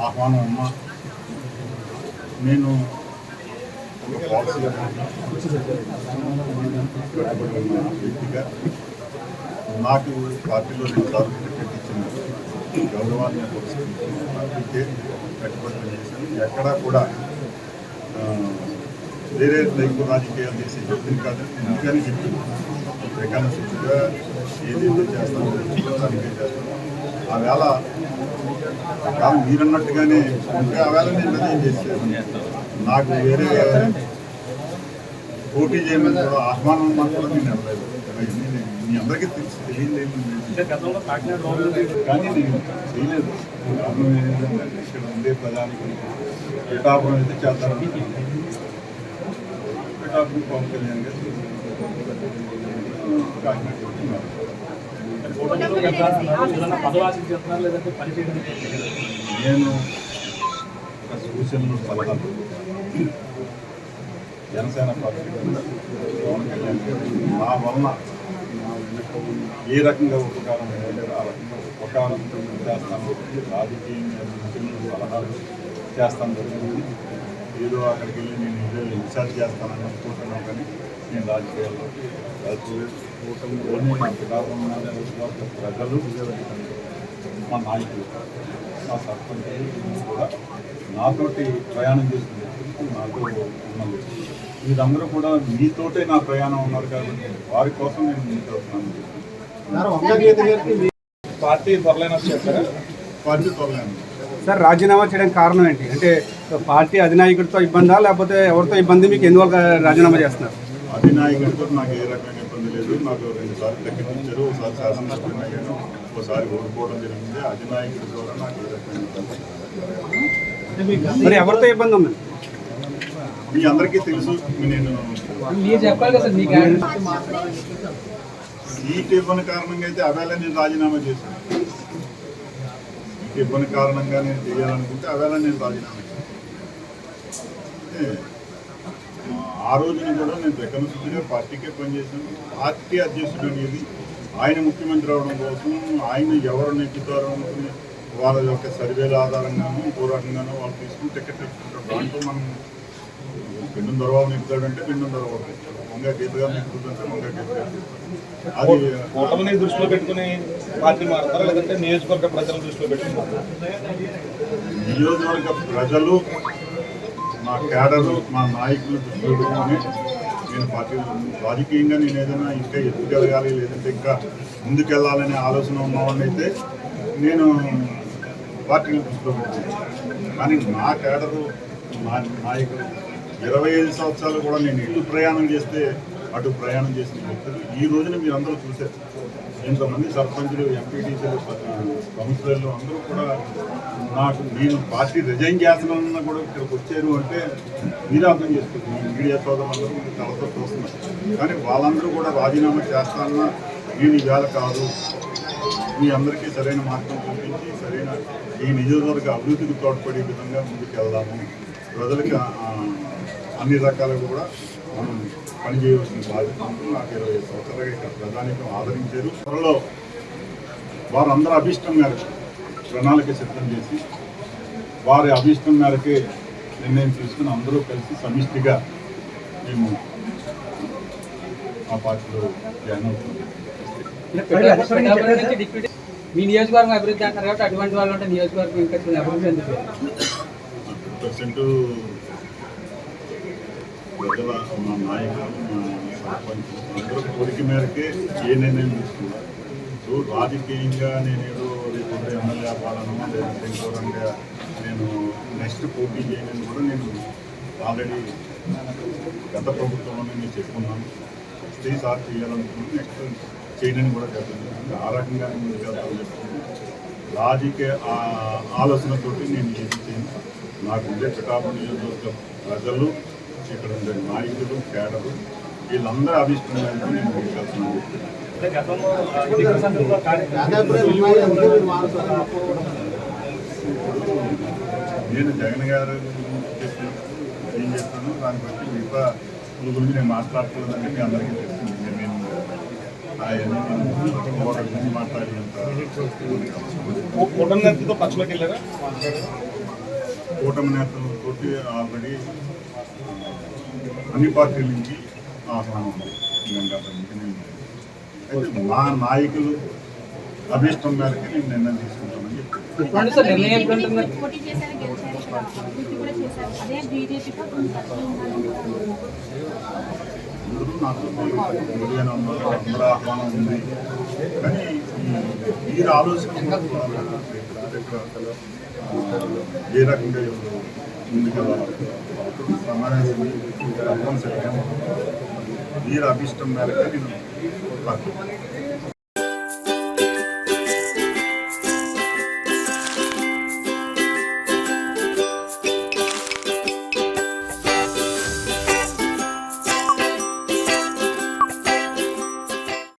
ఆహ్వానం అమ్మ. నేను ఒక పాలసీ వ్యక్తిగా నాకు పార్టీలో 2 సార్లు టికెట్ ఇచ్చిన గౌరవాన్ని పార్టీకే కట్టుబడి చేశాను. ఎక్కడా కూడా వేరే లైఫ్ రాజకీయాలు చేసే వ్యక్తిని కాదని నేను అందుకని చెప్తున్నాను. ఎకానమిక్గా ఏదైతే చేస్తానో దానికే చేస్తాను. ఆ వేళ మీరన్నట్టుగానే ఆ వేళ నేను ఏం చేశాను. నాకు వేరే పోటీ చేయమని కూడా ఆహ్వానం మాత్రం నేను వెళ్ళలేదు. మీ అందరికీ తెలియలేదు కానీ నేను చేయలేదు. కారణం ఏంటంటే ఇక్కడ ఉండే ప్రజానికి పిఠాపురం అయితే చేస్తాను. పిఠాపురం పవన్ కళ్యాణ్ గారు నేను ఒక సూచనలు సలహాలు జనసేన పార్టీ పవన్ కళ్యాణ్ గారు నా వలన ఏ రకంగా ఉపకారం ఆ రకంగా ఉపకారం చేస్తాను. రాజకీయంగా సూచనలు సలహాలు చేస్తాను జరుగుతుంది. ఏదో అక్కడికి వెళ్ళి నేను ఇదే ఇన్ఛార్జ్ చేస్తానని అనుకుంటున్నాను. కానీ నేను రాజకీయాల్లో కూటమిలోనే నా పిఠాపురం ప్రజలు, మా నాయకులు, మా సర్పంచులు కూడా నాతోటి ప్రయాణం చేస్తున్న వ్యక్తులు నాతో ఉన్నది. మీరందరూ కూడా మీతోటే నా ప్రయాణం ఉన్నారు కాబట్టి వారి కోసం నేను మీతో పార్టీ త్వరలో వచ్చేస్తారా? పార్టీ త్వరలో సార్ రాజీనామా చేయడానికి కారణం ఏంటి? అంటే పార్టీ అధినాయకుడితో ఇబ్బందా లేకపోతే ఎవరితో ఇబ్బంది? మీకు ఎందువల్ల రాజీనామా చేస్తున్నారు? అధినాయకుడితో నాకు ఏ రకమైన ఇబ్బంది లేదు. నాకు 2 సార్లు టికెట్ ఇచ్చారు. ఒకసారి శాసనసభ్యుని అయ్యాను, ఒకసారి ఓడిపోవడం జరిగింది. అధినాయకుడి ద్వారా నాకు ఏ రకమైన ఇబ్బంది. మరి ఎవరితో ఇబ్బంది ఉంది? మీ అందరికీ తెలుసు. నేను సీట్ ఇవ్వని కారణంగా అయితే అవేళ నేను రాజీనామా చేశాను. సీట్ ఇవ్వని కారణంగా నేను చేయాలనుకుంటే అవేళ నేను రాజీనామా చేశాను. ఆ రోజున కూడా నేను ఎకనమిక్గా పార్టీకే పనిచేశాను. పార్టీ అధ్యక్షుడు అనేది ఆయన ముఖ్యమంత్రి అవడం కోసం ఆయన ఎవరు నెగ్గుతారో అనుకుని వాళ్ళ యొక్క సర్వేల ఆధారంగానూ ఇంకో రకంగానూ వాళ్ళు తీసుకుని టికెట్ ఇచ్చుకుంటారు. దాంట్లో మనం పిండం దొరబాబు నెగ్గుతాడంటే పిండం దొరబాబు నెగ్గుతాడు, వంగ గీత గారు నెగ్గుతుందంటే వంగ గీత గారు. అది కూటమిని దృష్టిలో పెట్టుకుని పార్టీ మారుతారా లేదంటే నియోజకవర్గ ప్రజల దృష్టిలో పెట్టుకుంటారు? నియోజకవర్గ ప్రజలు, మా క్యాడరు, మా నాయకులు దృష్టిలో పెట్టుకుని నేను పార్టీ రాజకీయంగా నేను ఏదైనా ఇంకా ఎదుగుదలగాలి లేదంటే ఇంకా ముందుకెళ్ళాలనే ఆలోచన ఉన్నవాడిని అయితే నేను పార్టీని దృష్టిలో పెట్టుకున్నాను. కానీ నా క్యాడరు, నా నాయకులు 25 సంవత్సరాలు కూడా నేను ఇటు ప్రయాణం చేస్తే అటు ప్రయాణం చేసిన వ్యక్తులు ఈ రోజున మీరు అందరూ చూశారు. ఇంతమంది సర్పంచులు, ఎంపీటీసీలు, కౌన్సిలర్లు అందరూ కూడా నాకు నేను పార్టీ రిజైన్ చేస్తున్నానన్నా కూడా ఇక్కడికి వచ్చారు అంటే మీరు అర్థం చేసుకోవచ్చు. మీ మీడియా సోదరులందరూ తలతో చూస్తున్నారు. కానీ వాళ్ళందరూ కూడా రాజీనామా చేస్తానన్నా నేను ఇవాళ కాదు, మీ అందరికీ సరైన మార్గం చూపించి సరైన ఈ నియోజకవర్గ అభివృద్ధికి తోడ్పడే విధంగా ముందుకు వెళ్దాము. ప్రజలకి అన్ని రకాలుగా కూడా మనం పనిచేయవలసిన బాధ్యత. నాకు 25 సంవత్సరాలుగా ఇక్కడ ప్రధానికం ఆదరించారు. త్వరలో వారందరూ అభిష్టం మేరకు ప్రణాళిక సిద్ధం చేసి వారి అభిష్టం మేరకే నిర్ణయం తీసుకుని అందరూ కలిసి సమిష్టిగా మేము ఆ పార్టీలో జాయిన్ అవుతున్నాం. మీ నియోజకవర్గం అభివృద్ధి అంటారు కాబట్టి అటువంటి వాళ్ళు ఉంటే నియోజకవర్గం ఇంకా అభివృద్ధి ఎందుకు? 100% ప్రజల, మా నాయకులు, మా సర్పంచ్ అందరూ కోరిక మేరకే ఏ నిర్ణయం తీసుకున్నారు. సో రాజకీయంగా నేను ఏదో రేపు ఎమ్మెల్యే అవ్వాలనో లేదంటే ఇంకోరంగా నేను నెక్స్ట్ పోటీ చేయనని కూడా నేను ఆల్రెడీ గత ప్రభుత్వంలోనే నేను చెప్పుకున్నాను. వస్తే సార్ చేయాలనుకున్నాను, నెక్స్ట్ చేయనని కూడా చెప్తున్నాను. ఆ రకంగా రాజకీయ ఆలోచనతోటి నేను ఏది చేయను. నాకు ఉండే పిఠాపురం నియోజకవర్గ ప్రజలు, ఇక్కడ ఉండే నాయకులు, కేడరు వీళ్ళందరూ అభిష్టం మేరకు నేను ముందుకెళ్తున్నాను. నేను జగన్ గారు ఏం చేస్తాను దాన్ని బట్టి మిగతా గురించి నేను మాట్లాడుతున్నదంటే మీ అందరికీ తెలుస్తుంది. నేను మాట్లాడినంత కూటమి నేతలతో పక్షులకు వెళ్ళారా కూటమి నేతలతో ఆల్రెడీ అన్ని పార్టీల నుంచి ఆహ్వానం ఉంది అయితే మా నాయకులు అభిష్టం మేరకు నేను నిర్ణయం తీసుకుంటానని చెప్తాను. ఎటువంటి సార్ నిర్ణయం ఎప్పుడు ఉంటుంది? పోటీ చేశారు, గెలిచారు, ఇక్కడ అభివృద్ధి కూడా చేశారు. అదే బీజేపీతో కొంచెం తక్కువ ఉండాలనుకుంటున్నాను. అందరూ నాకు తెలియని అందరూ ఆహ్వానం ఉంది కానీ మీరు ఆలోచన ఏ రకంగా ముందుకెళ్ళాలి సమావేశం తప్పనిసరిగా మీరు అభిష్టం మేరకు నేను